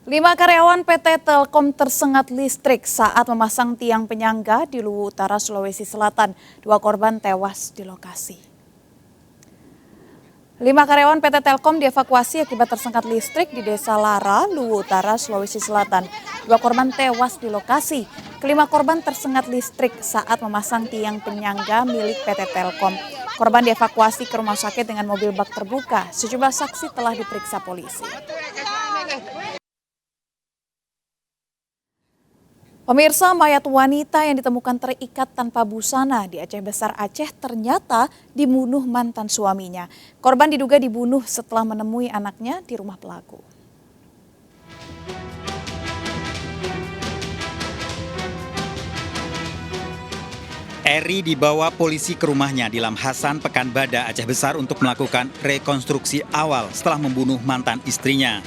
Lima karyawan PT Telkom tersengat listrik saat memasang tiang penyangga di Luwu Utara, Sulawesi Selatan. 2 korban tewas di lokasi. 5 karyawan PT Telkom dievakuasi akibat tersengat listrik di Desa Lara, Luwu Utara, Sulawesi Selatan. 2 korban tewas di lokasi. Kelima korban tersengat listrik saat memasang tiang penyangga milik PT Telkom. Korban dievakuasi ke rumah sakit dengan mobil bak terbuka. Sejumlah saksi telah diperiksa polisi. Pemirsa, mayat wanita yang ditemukan terikat tanpa busana di Aceh Besar, Aceh ternyata dibunuh mantan suaminya. Korban diduga dibunuh setelah menemui anaknya di rumah pelaku. Eri dibawa polisi ke rumahnya di Lamhasan, Pekanbadak, Aceh Besar untuk melakukan rekonstruksi awal setelah membunuh mantan istrinya.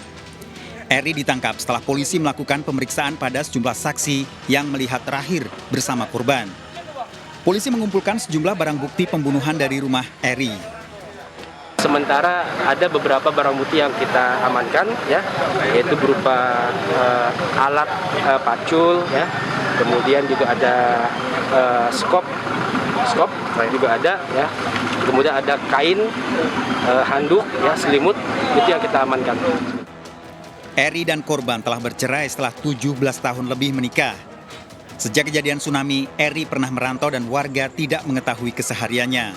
Eri ditangkap setelah polisi melakukan pemeriksaan pada sejumlah saksi yang melihat terakhir bersama korban. Polisi mengumpulkan sejumlah barang bukti pembunuhan dari rumah Eri. Sementara ada beberapa barang bukti yang kita amankan, ya, yaitu berupa alat pacul, ya, kemudian juga ada skop juga ada, ya, kemudian ada kain, handuk, ya, selimut, itu yang kita amankan. Eri dan korban telah bercerai setelah 17 tahun lebih menikah. Sejak kejadian tsunami, Eri pernah merantau dan warga tidak mengetahui kesehariannya.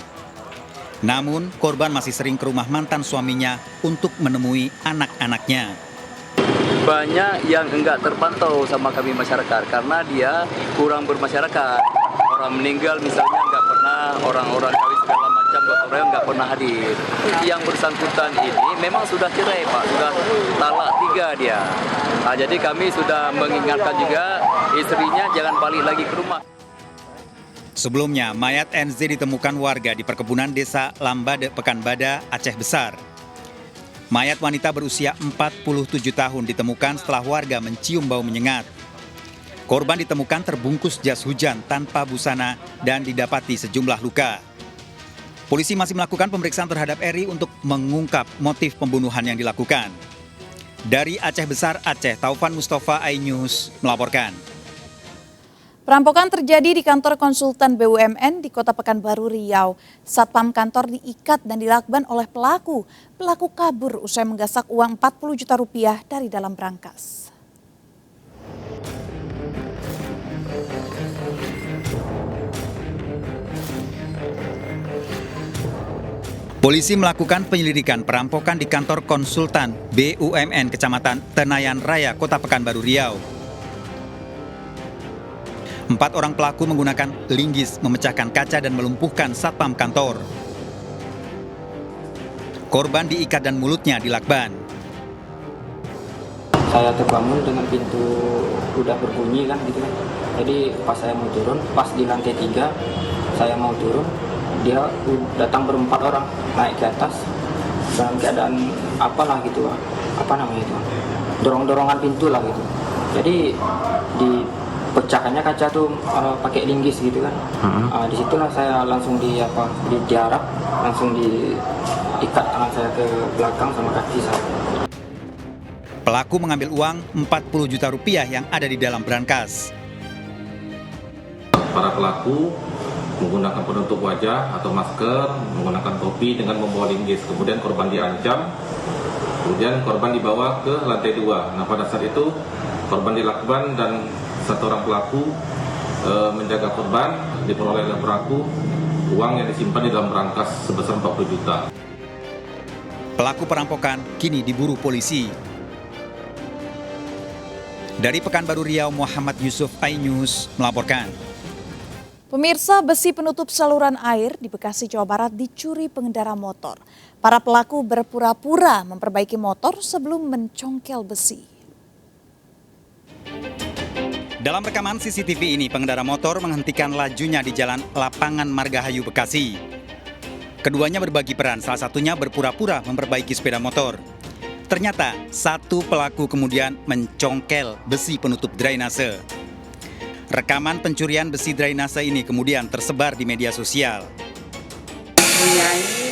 Namun, korban masih sering ke rumah mantan suaminya untuk menemui anak-anaknya. Banyak yang enggak terpantau sama kami masyarakat karena dia kurang bermasyarakat. Orang meninggal misalnya enggak pernah, orang-orang kawin segala macam orang enggak pernah hadir. Yang bersangkutan ini memang sudah cerai, Pak, sudah talak 3 dia. Nah, jadi kami sudah mengingatkan juga istrinya jangan balik lagi ke rumah. Sebelumnya, mayat NZ ditemukan warga di perkebunan desa Lambade, Pekanbadak, Aceh Besar. Mayat wanita berusia 47 tahun ditemukan setelah warga mencium bau menyengat. Korban ditemukan terbungkus jas hujan tanpa busana dan didapati sejumlah luka. Polisi masih melakukan pemeriksaan terhadap Eri untuk mengungkap motif pembunuhan yang dilakukan. Dari Aceh Besar, Aceh, Taufan Mustafa, iNews melaporkan. Perampokan terjadi di kantor konsultan BUMN di Kota Pekanbaru, Riau. Satpam kantor diikat dan dilakban oleh pelaku. Pelaku kabur usai menggasak uang 40 juta rupiah dari dalam brankas. Polisi melakukan penyelidikan perampokan di kantor konsultan BUMN Kecamatan Tenayan Raya, Kota Pekanbaru, Riau. 4 orang pelaku menggunakan linggis memecahkan kaca dan melumpuhkan satpam kantor. Korban diikat dan mulutnya dilakban. Saya terbangun dengan pintu udah berbunyi kan gitu kan. Jadi pas saya mau turun, pas di lantai 3 saya mau turun, dia datang berempat orang naik ke atas dalam keadaan apalah gitu, apa namanya itu, dorong-dorongan pintu lah gitu. Jadi dipecahkannya kaca tuh pakai linggis gitu kan. Disitulah saya langsung dijarah, langsung diikat tangan saya ke belakang sama kaki saya. Pelaku mengambil uang 40 juta rupiah yang ada di dalam brankas. Para pelaku menggunakan penutup wajah atau masker, menggunakan topi dengan membawa linggis. Kemudian korban diancam, kemudian korban dibawa ke lantai 2. Nah, pada saat itu korban dilakban dan 1 orang pelaku menjaga korban. Diperoleh oleh pelaku uang yang disimpan di dalam brankas sebesar 40 juta. Pelaku perampokan kini diburu polisi. Dari Pekanbaru, Riau, Muhammad Yusuf, iNews melaporkan. Pemirsa, besi penutup saluran air di Bekasi, Jawa Barat dicuri pengendara motor. Para pelaku berpura-pura memperbaiki motor sebelum mencongkel besi. Dalam rekaman CCTV ini, pengendara motor menghentikan lajunya di Jalan Lapangan Margahayu, Bekasi. Keduanya berbagi peran, salah satunya berpura-pura memperbaiki sepeda motor. Ternyata, satu pelaku kemudian mencongkel besi penutup drainase. Rekaman pencurian besi drainase ini kemudian tersebar di media sosial. Menyanyi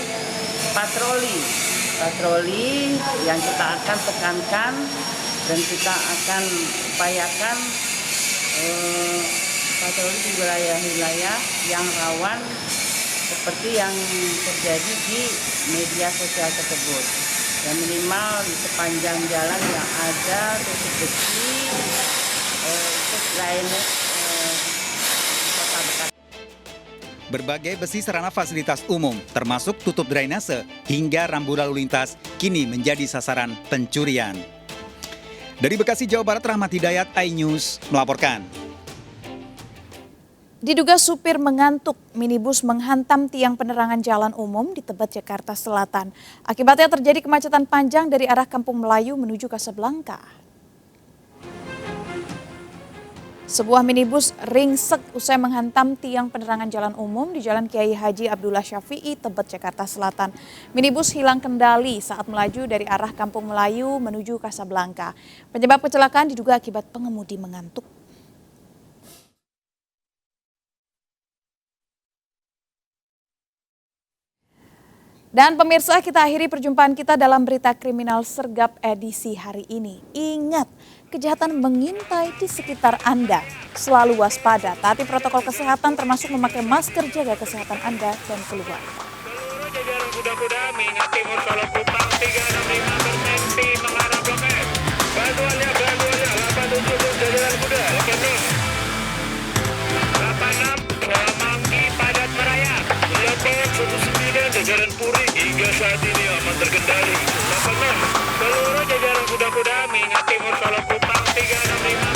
patroli yang kita akan tekankan dan kita akan upayakan patroli di wilayah-wilayah yang rawan seperti yang terjadi di media sosial tersebut. Dan minimal di sepanjang jalan yang ada titik besi untuk drainase kota Bekasi. Berbagai besi sarana fasilitas umum, termasuk tutup drainase hingga rambu lalu lintas, kini menjadi sasaran pencurian. Dari Bekasi, Jawa Barat, Rahmat Hidayat, iNews melaporkan. Diduga supir mengantuk, minibus menghantam tiang penerangan jalan umum di Tebet, Jakarta Selatan. Akibatnya terjadi kemacetan panjang dari arah Kampung Melayu menuju Kasablanka. Sebuah minibus ringsek usai menghantam tiang penerangan jalan umum di Jalan Kiai Haji Abdullah Syafi'i, Tebet, Jakarta Selatan. Minibus hilang kendali saat melaju dari arah Kampung Melayu menuju Kasablanka. Penyebab kecelakaan diduga akibat pengemudi mengantuk. Dan pemirsa, kita akhiri perjumpaan kita dalam berita kriminal sergap edisi hari ini. Ingat, kejahatan mengintai di sekitar Anda. Selalu waspada, taati protokol kesehatan termasuk memakai masker, jaga kesehatan Anda dan keluarga. Seluruh jajaran kuda-kuda mengingat Timur Solo Kupang 365 bersempi mengarah Blok M. Bantuannya 87 jajaran kuda 86 Mangki Padat Meraya 19 jajaran Puri hingga saat ini aman terkendali. 86 seluruh jajaran kuda-kuda mengingat Timur Solo Kupang 365